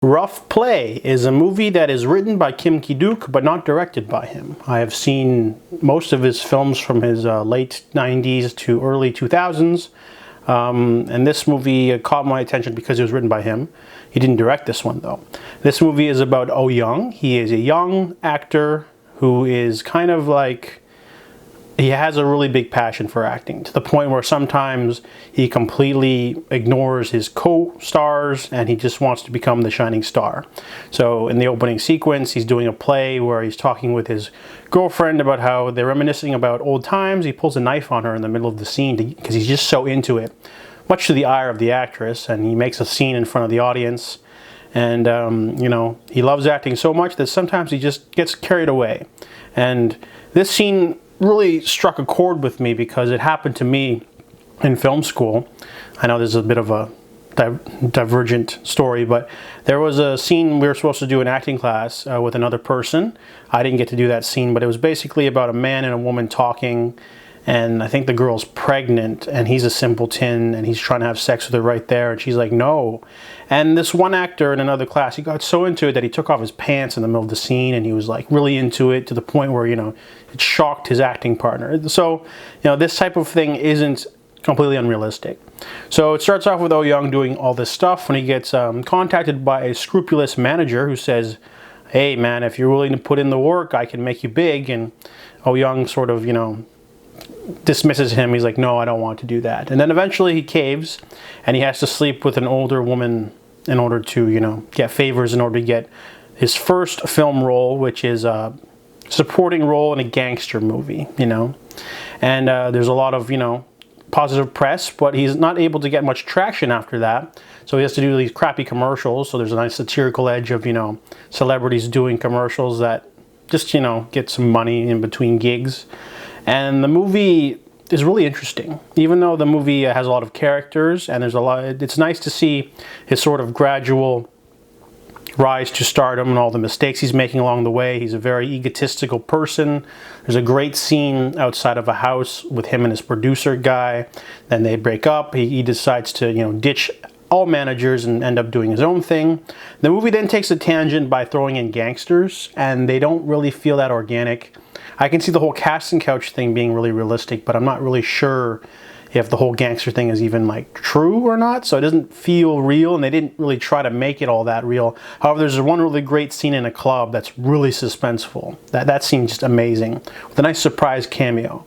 Rough Play is a movie that is written by ki-duk but not directed by him. I have seen most of his films from his late 90s to early 2000s, and this movie caught my attention because it was written by him. He didn't direct this one though. This movie is about Oh Young. He is a young actor who is kind of like, he has a really big passion for acting, to the point where sometimes he completely ignores his co-stars and he just wants to become the shining star. So in the opening sequence, he's doing a play where he's talking with his girlfriend about how they're reminiscing about old times. He pulls a knife on her in the middle of the scene because he's just so into it, much to the ire of the actress, and he makes a scene in front of the audience. And, you know, he loves acting so much that sometimes he just gets carried away. And this scene really struck a chord with me because it happened to me in film school. I know this is a bit of a divergent story, but there was a scene we were supposed to do in acting class with another person. I didn't get to do that scene, but it was basically about a man and a woman talking, and I think the girl's pregnant and he's a simpleton and he's trying to have sex with her right there, and she's like, no. And this one actor in another class, he got so into it that he took off his pants in the middle of the scene, and he was like really into it to the point where, you know, it shocked his acting partner. So, you know, this type of thing isn't completely unrealistic. So it starts off with Oh Young doing all this stuff when he gets contacted by a scrupulous manager who says, hey man, if you're willing to put in the work, I can make you big. And Oh Young sort of, you know, dismisses him. He's like, no, I don't want to do that. And then eventually he caves and he has to sleep with an older woman in order to, you know, get favors, in order to get his first film role, which is a supporting role in a gangster movie, you know. And there's a lot of, you know, positive press, but he's not able to get much traction after that. So he has to do these crappy commercials. So there's a nice satirical edge of, you know, celebrities doing commercials that just, you know, get some money in between gigs. And the movie is really interesting, even though the movie has a lot of characters and there's a lot. It's nice to see his sort of gradual rise to stardom and all the mistakes he's making along the way. He's a very egotistical person. There's a great scene outside of a house with him and his producer guy. Then they break up. He decides to, you know, ditch all managers and end up doing his own thing. The movie then takes a tangent by throwing in gangsters, and they don't really feel that organic. I can see the whole casting couch thing being really realistic, but I'm not really sure if the whole gangster thing is even like true or not. So it doesn't feel real, and they didn't really try to make it all that real. However, there's one really great scene in a club that's really suspenseful. That scene's just amazing, with a nice surprise cameo.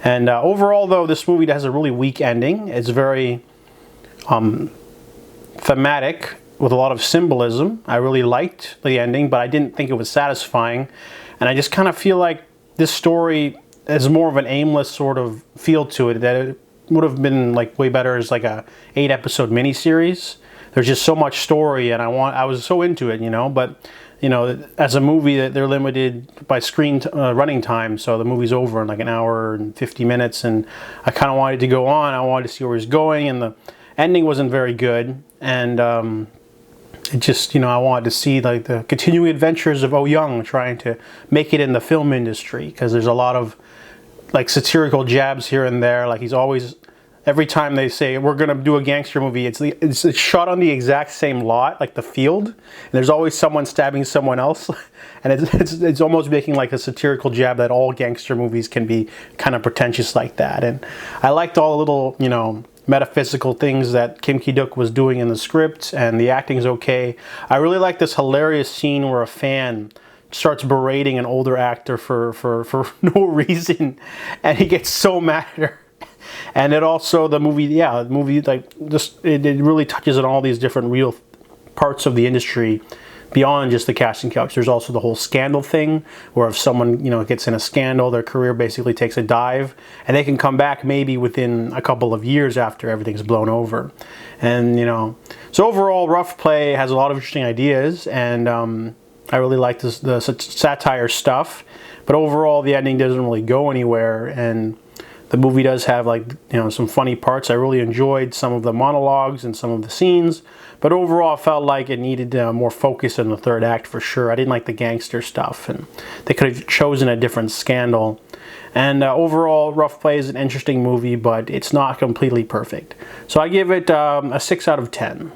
And overall, though, this movie has a really weak ending. It's very thematic with a lot of symbolism. I really liked the ending, but I didn't think it was satisfying. And I just kind of feel like this story has more of an aimless sort of feel to it, that it would have been like way better as like a 8-episode miniseries. There's just so much story, and I was so into it, you know. But you know, as a movie, they're limited by screen running time, so the movie's over in like an hour and 50 minutes, and I kind of wanted to go on. I wanted to see where he's going, and the ending wasn't very good, and it just, you know, I wanted to see like the continuing adventures of Oh Young trying to make it in the film industry, because there's a lot of like satirical jabs here and there. Like he's always, every time they say we're gonna do a gangster movie, it's shot on the exact same lot, like the field, and there's always someone stabbing someone else, and it's almost making like a satirical jab that all gangster movies can be kind of pretentious like that. And I liked all the little, you know, metaphysical things that ki-duk was doing in the script, and the acting's okay. I really like this hilarious scene where a fan starts berating an older actor for no reason, and he gets so mad at her. And it also, the movie like just it really touches on all these different real parts of the industry beyond just the casting couch. There's also the whole scandal thing, where if someone, you know, gets in a scandal, their career basically takes a dive, and they can come back maybe within a couple of years after everything's blown over. And, you know, so overall, Rough Play has a lot of interesting ideas, and I really like the satire stuff, but overall the ending doesn't really go anywhere, and the movie does have, like, you know, some funny parts. I really enjoyed some of the monologues and some of the scenes, but overall I felt like it needed more focus in the third act for sure. I didn't like the gangster stuff, and they could have chosen a different scandal. And overall, Rough Play is an interesting movie, but it's not completely perfect. So I give it a 6 out of 10.